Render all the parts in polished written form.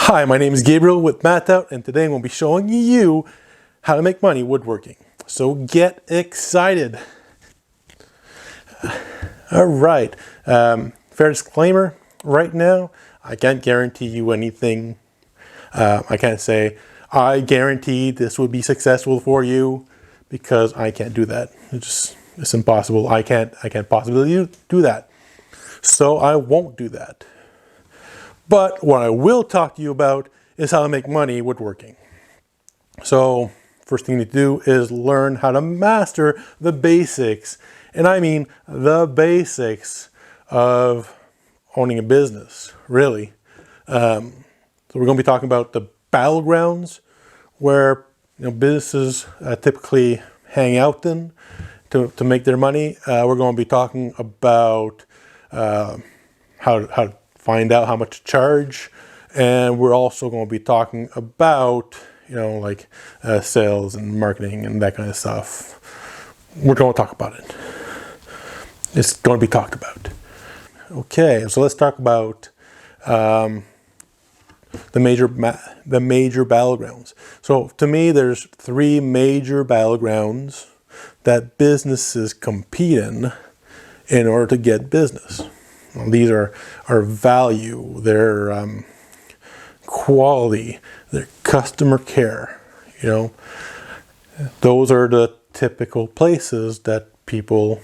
Hi, my name is Gabriel with Matt Out, and today I'm going to be showing you how to make money woodworking. So get excited. All right, fair disclaimer, right now, I can't guarantee you anything. I can't say, I guarantee this will be successful for you, because I can't do that. It's impossible. I can't possibly do that. So I won't do that. But what I will talk to you about is how to make money woodworking. So first thing you need to do is learn how to master the basics. And I mean the basics of owning a business, really. So we're going to be talking about the battlegrounds where businesses typically hang out in to make their money. We're going to be talking about how to find out how much to charge, and we're also going to be talking about like sales and marketing and that kind of stuff. We're going to talk about it. It's going to be talked about. Okay, so let's talk about the major battlegrounds. So to me, there's three major battlegrounds that businesses compete in order to get business. These are value, their quality, their customer care. Those are the typical places that people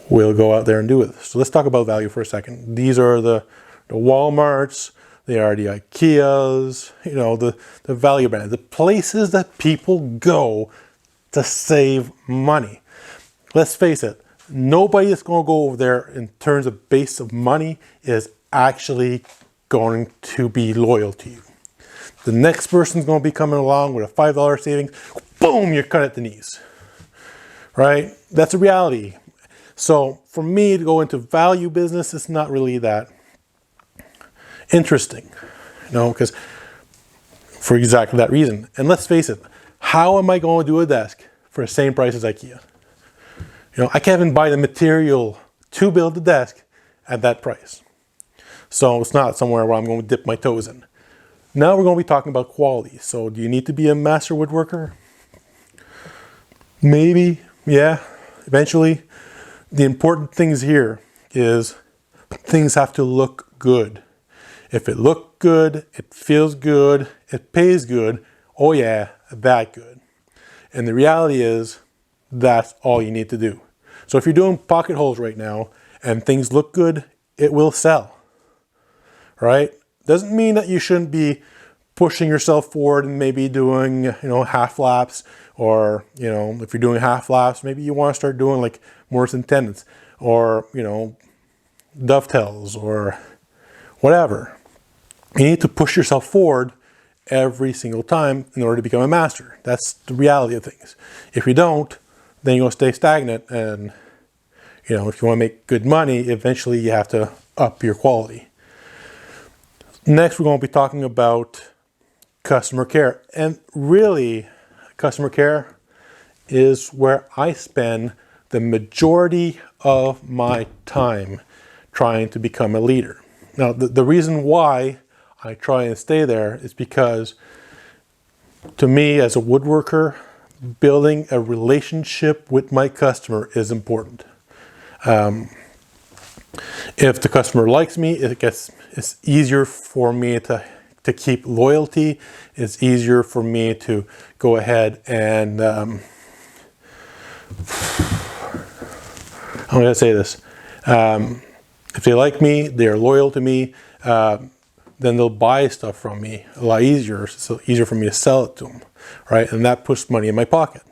will go out there and do it. So let's talk about value for a second. These are the Walmarts, they are the IKEAs, the value brands, the places that people go to save money. Let's face it, nobody that's going to go over there in terms of base of money is actually going to be loyal to you. The next person's going to be coming along with a $5 savings. Boom, you're cut at the knees. Right? That's a reality. So for me to go into value business, it's not really that interesting. Because for exactly that reason. And let's face it, how am I going to do a desk for the same price as IKEA? I can't even buy the material to build the desk at that price. So it's not somewhere where I'm going to dip my toes in. Now we're going to be talking about quality. So do you need to be a master woodworker? Maybe, yeah, eventually. The important things here is things have to look good. If it looks good, it feels good, it pays good, oh yeah, that good. And the reality is, that's all you need to do. So if you're doing pocket holes right now and things look good, it will sell, right? Doesn't mean that you shouldn't be pushing yourself forward and maybe doing, half laps, or, if you're doing half laps, maybe you want to start doing like Morris and tendons, or, dovetails, or whatever. You need to push yourself forward every single time in order to become a master. That's the reality of things. If you don't, then you're going to stay stagnant, and if you want to make good money, eventually you have to up your quality. Next, we're going to be talking about customer care. And really, customer care is where I spend the majority of my time trying to become a leader. Now, the reason why I try and stay there is because, to me as a woodworker, building a relationship with my customer is important. If the customer likes me, it's easier for me to keep loyalty. It's easier for me to go ahead and I'm going to say this. If they like me, they're loyal to me, then they'll buy stuff from me a lot easier. It's easier for me to sell it to them, right? And that puts money in my pocket.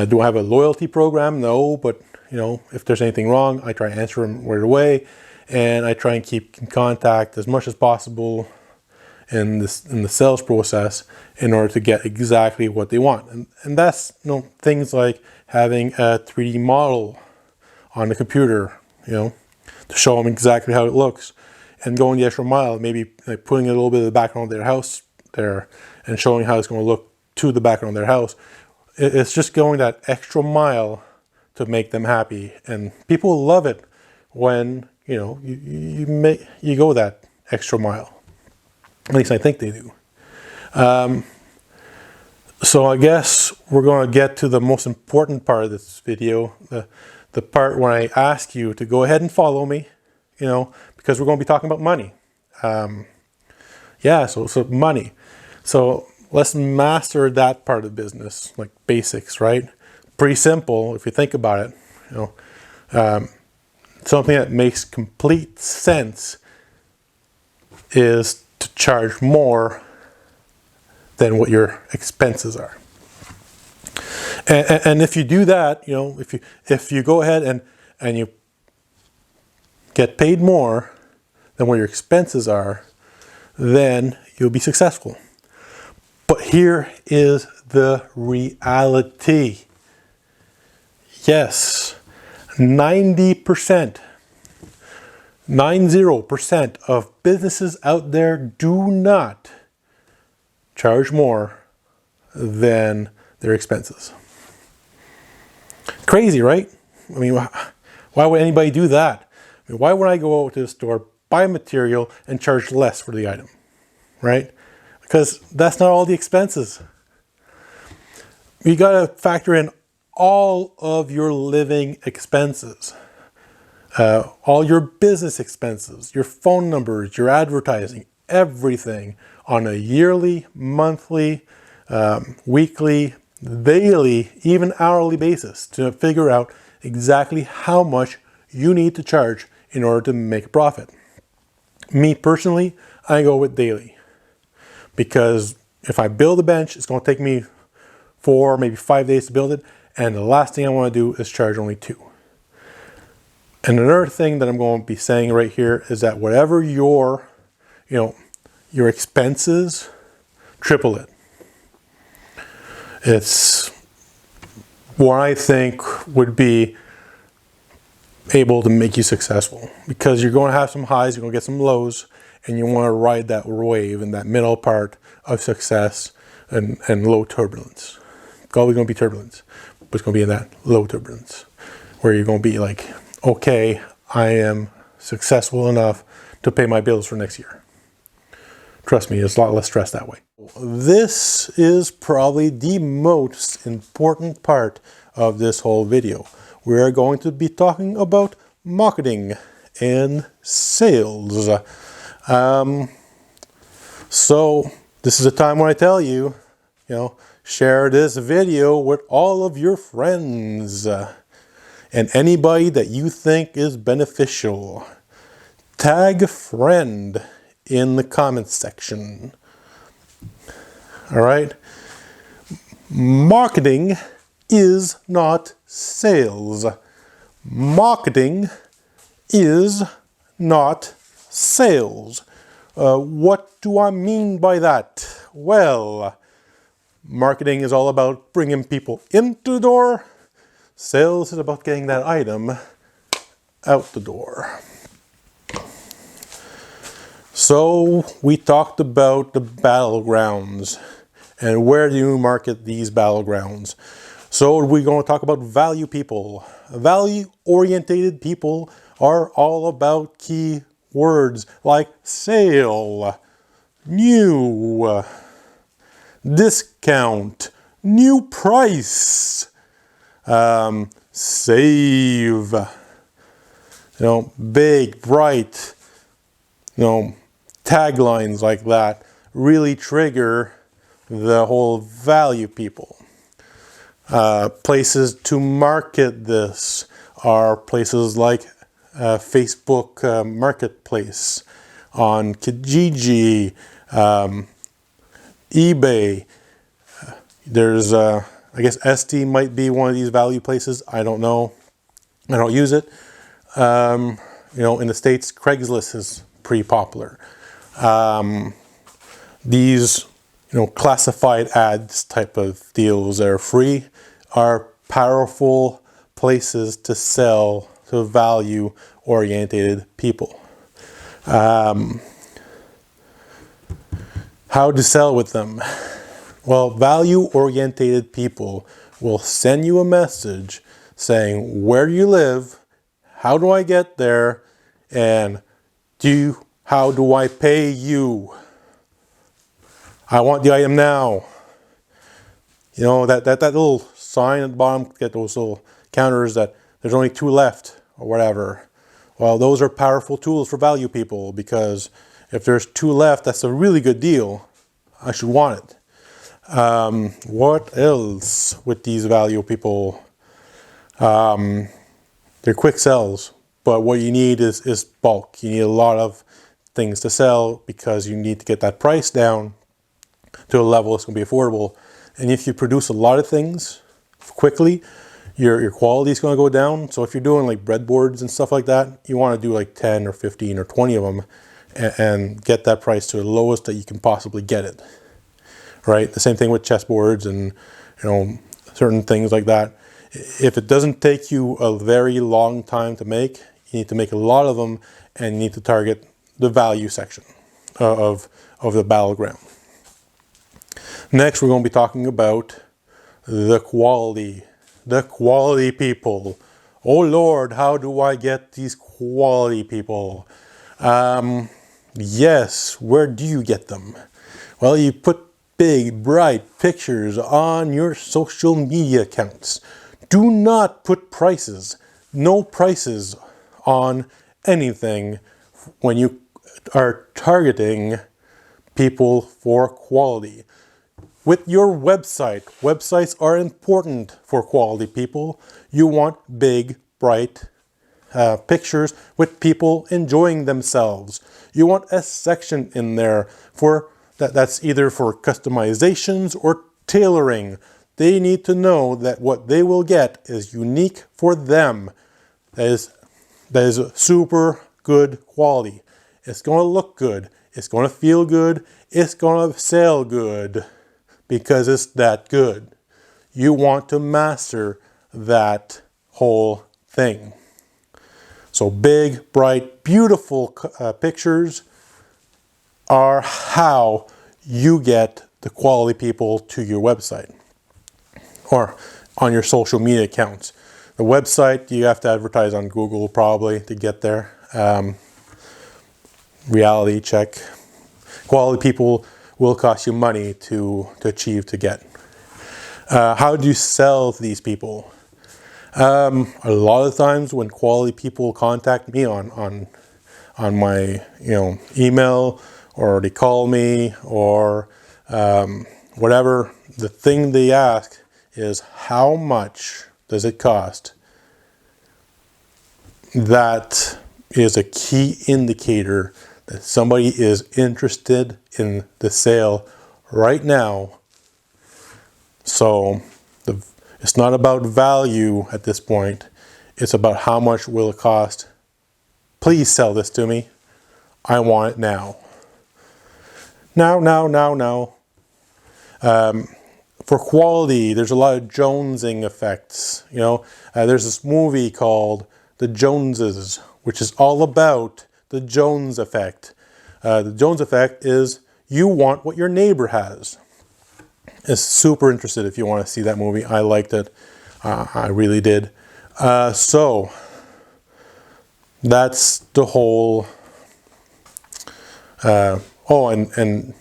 Do I have a loyalty program? No, but if there's anything wrong, I try to answer them right away, and I try and keep in contact as much as possible in the sales process in order to get exactly what they want. And that's things like having a 3D model on the computer, to show them exactly how it looks, and going the extra mile, maybe like putting a little bit of the background of their house there and showing how it's going to look to the background of their house. It's just going that extra mile to make them happy, and people love it when you go that extra mile. At least I think they do. So I guess we're going to get to the most important part of this video, the part when I ask you to go ahead and follow me, you know, because we're going to be talking about money. Yeah, so money. So let's master that part of the business, like basics, right? Pretty simple if you think about it. You know, something that makes complete sense is to charge more than what your expenses are. And if you do that, you know, if you go ahead and you get paid more than what your expenses are, then you'll be successful. But here is the reality. Yes, 90% of businesses out there do not charge more than their expenses. Crazy, right? I mean, why would anybody do that? I mean, why would I go out to the store, buy a material, and charge less for the item, right? Because that's not all the expenses. You got to factor in all of your living expenses, all your business expenses, your phone numbers, your advertising, everything on a yearly, monthly, weekly, daily, even hourly basis to figure out exactly how much you need to charge in order to make a profit. Me personally, I go with daily, because if I build a bench, it's going to take me 4, maybe 5 days to build it, and the last thing I want to do is charge only 2. And another thing that I'm going to be saying right here is that whatever your expenses, triple it. It's what I think would be able to make you successful, because you're going to have some highs, you're going to get some lows, and you want to ride that wave in that middle part of success and low turbulence. It's always going to be turbulence, but it's going to be in that low turbulence where you're going to be like, okay, I am successful enough to pay my bills for next year. Trust me, it's a lot less stress that way. This is probably the most important part of this whole video. We are going to be talking about marketing and sales. So this is a time when I tell you, share this video with all of your friends and anybody that you think is beneficial. Tag a friend in the comments section. All right. Marketing is not sales. Marketing is not sales. What do I mean by that? Well, marketing is all about bringing people into the door. Sales is about getting that item out the door. So we talked about the battlegrounds and where do you market these battlegrounds. So we're going to talk about value people. Value-orientated people are all about key words like sale, new, discount, new price, save, big, bright, taglines like that really trigger the whole value people. Places to market this are places like Facebook Marketplace, on Kijiji, eBay. There's, I guess Etsy might be one of these value places. I don't know. I don't use it. In the States, Craigslist is pretty popular. These, classified ads type of deals that are free are powerful places to sell to value-oriented people. How to sell with them? Well, value-oriented people will send you a message saying, where do you live? How do I get there? And how do I pay you? I want the item now. You know, that little sign at the bottom, get those little counters that there's only 2 left or whatever. Well, those are powerful tools for value people, because if there's 2 left, that's a really good deal. I should want it. What else with these value people? They're quick sells, but what you need is bulk. You need a lot of things to sell, because you need to get that price down to a level that's going to be affordable. And if you produce a lot of things quickly, your quality is going to go down. So if you're doing like breadboards and stuff like that, you want to do like 10 or 15 or 20 of them and get that price to the lowest that you can possibly get it. Right? The same thing with chessboards and, you know, certain things like that. If it doesn't take you a very long time to make, you need to make a lot of them, and you need to target the value section of the battleground. Next, we're going to be talking about the quality people. Oh Lord, how do I get these quality people? Yes, where do you get them? Well, you put big, bright pictures on your social media accounts. Do not put prices, no prices on anything when you are targeting people for quality. With your website, websites are important for quality people. You want big, bright pictures with people enjoying themselves. You want a section in there for that's either for customizations or tailoring. They need to know that what they will get is unique for them. That is super good quality. It's going to look good. It's going to feel good. It's going to sell good, because it's that good. You want to master that whole thing. So big, bright, beautiful pictures are how you get the quality people to your website or on your social media accounts. The website, you have to advertise on Google probably to get there. Reality check. Quality people will cost you money to achieve, to get. How do you sell to these people? A lot of times when quality people contact me on my email, or they call me, or whatever, the thing they ask is, how much does it cost? That is a key indicator that somebody is interested in the sale right now. So it's not about value at this point. It's about how much will it cost. Please sell this to me. I want it now. Now. For quality, there's a lot of jonesing effects. There's this movie called The Joneses, which is all about the Jones effect. The Jones effect is you want what your neighbor has. It's super interesting if you want to see that movie. I liked it. I really did. So that's the whole. And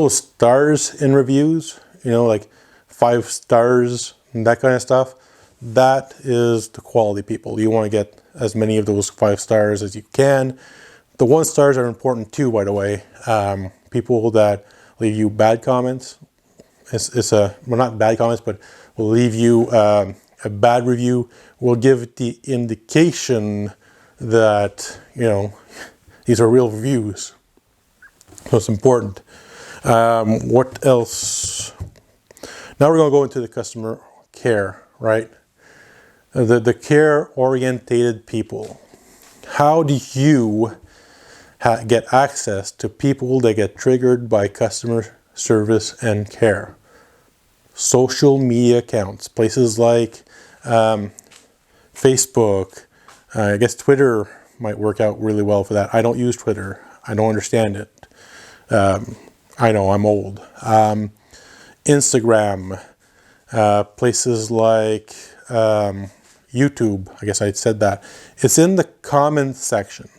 stars in reviews. Like 5 stars and that kind of stuff. That is the quality people. You want to get as many of those 5 stars as you can. The 1 stars are important too, by the way. People that leave you bad comments. Not bad comments, but will leave you a bad review. Will give the indication that these are real reviews. So it's important. What else? Now we're going to go into the customer care, right? The care-orientated people. How do you get access to people that get triggered by customer service and care? Social media accounts, places like Facebook. I guess Twitter might work out really well for that. I don't use Twitter. I don't understand it. I know I'm old. Instagram, places like YouTube. I guess I said that. It's in the comments section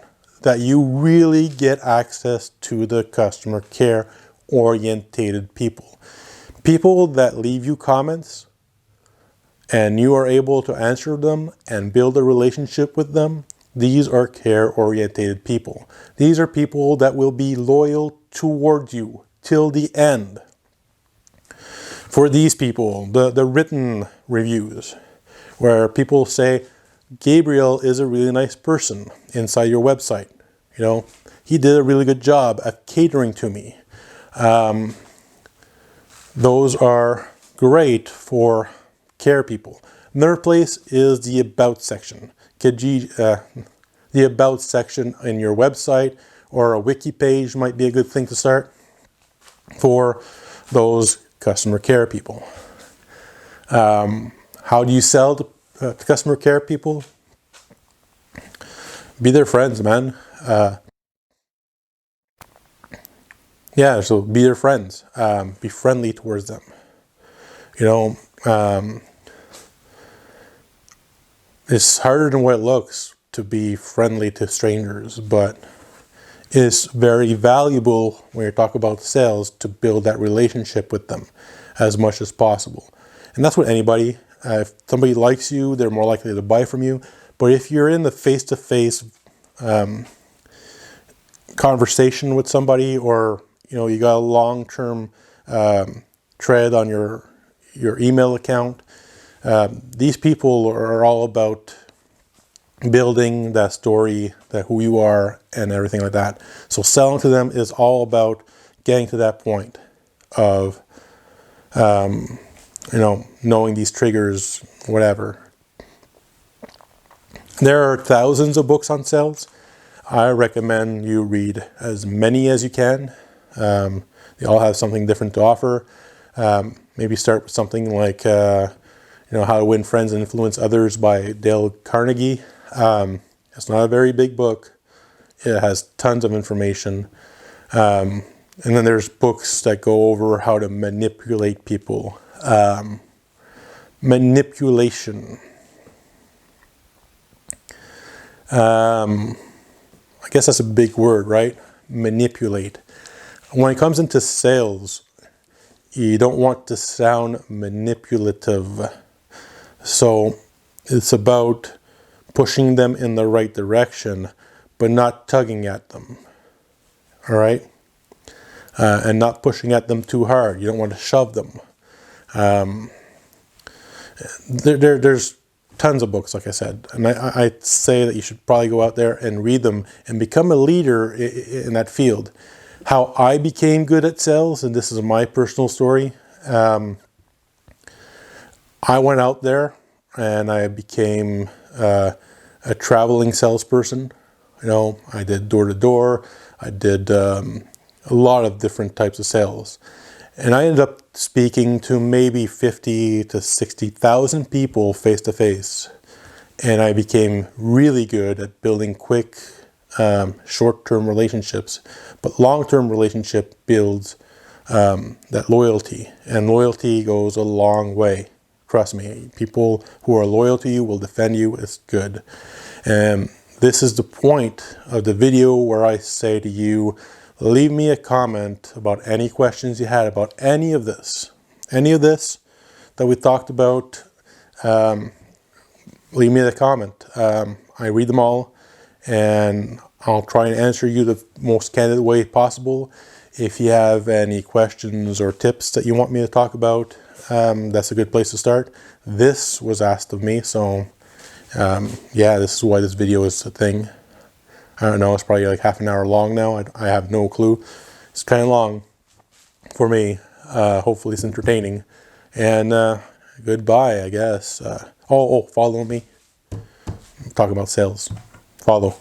that you really get access to the customer care orientated people. People that leave you comments and you are able to answer them and build a relationship with them. These are care-orientated people. These are people that will be loyal towards you till the end. For these people, the written reviews, where people say, Gabriel is a really nice person inside your website. You know, he did a really good job at catering to me. Those are great for care people. Another place is the About section. The About section in your website or a wiki page might be a good thing to start for those customer care people. How do you sell to customer care people? Be their friends, man. Yeah, so be their friends. Be friendly towards them. You know, it's harder than what it looks to be friendly to strangers, but it's very valuable when you talk about sales to build that relationship with them as much as possible. And that's what anybody, if somebody likes you, they're more likely to buy from you. But if you're in the face-to-face conversation with somebody, or you know, you got a long-term thread on your email account, these people are all about building that story, that who you are and everything like that. So selling to them is all about getting to that point of, you know, knowing these triggers, whatever. There are thousands of books on sales. I recommend you read as many as you can. They all have something different to offer. Maybe start with something like, you know, How to Win Friends and Influence Others by Dale Carnegie. It's not a very big book. It has tons of information. And then there's books that go over how to manipulate people. Manipulation. I guess that's a big word, right? Manipulate. When it comes into sales, you don't want to sound manipulative. So it's about pushing them in the right direction, but not tugging at them. All right? And not pushing at them too hard. You don't want to shove them. There's tons of books, like I said. And I'd say that you should probably go out there and read them and become a leader in that field. How I became good at sales, and this is my personal story. I went out there and I became a traveling salesperson. You know, I did door-to-door. I did a lot of different types of sales. And I ended up speaking to maybe 50 to 60,000 people face-to-face. And I became really good at building quick, short-term relationships. But long-term relationship builds that loyalty. And loyalty goes a long way. Trust me, people who are loyal to you will defend you. It's good. And this is the point of the video where I say to you, leave me a comment about any questions you had about any of this. Any of this that we talked about, leave me a comment. I read them all, and I'll try and answer you the most candid way possible. If you have any questions or tips that you want me to talk about, that's a good place to start. This was asked of me, so yeah, this is why this video is a thing. I don't know, it's probably like half an hour long now. I have no clue. It's kind of long for me. Hopefully it's entertaining. And goodbye, I guess. Oh, follow me. I'm talking about sales. Follow.